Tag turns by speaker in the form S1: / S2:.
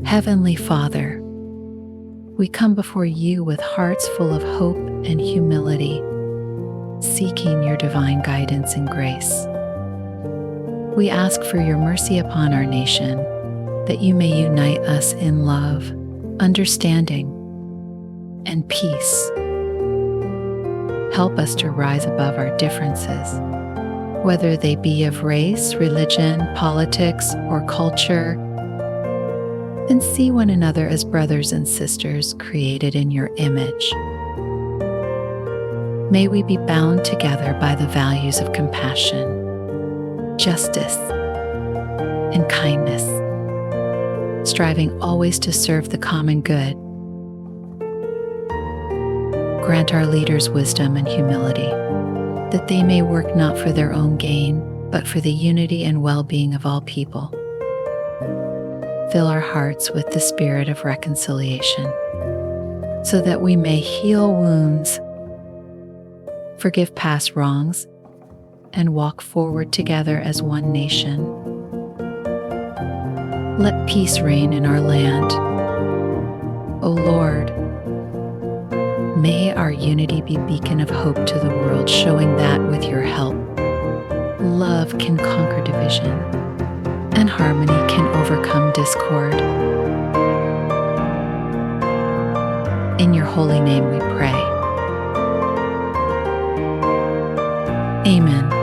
S1: Heavenly Father, we come before you with hearts full of hope and humility, seeking your divine guidance and grace. We ask for your mercy upon our nation, that you may unite us in love, understanding, and peace. Help us to rise above our differences, whether they be of race, religion, politics, or culture, and see one another as brothers and sisters created in your image. May we be bound together by the values of compassion, justice, and kindness, striving always to serve the common good. Grant our leaders wisdom and humility, that they may work not for their own gain, but for the unity and well-being of all people. Fill our hearts with the spirit of reconciliation, so that we may heal wounds, forgive past wrongs, and walk forward together as one nation. Let peace reign in our land. O Lord, may our unity be a beacon of hope to the world, showing that with your help, love can conquer division and harmony can overcome discord. In your holy name we pray. Amen.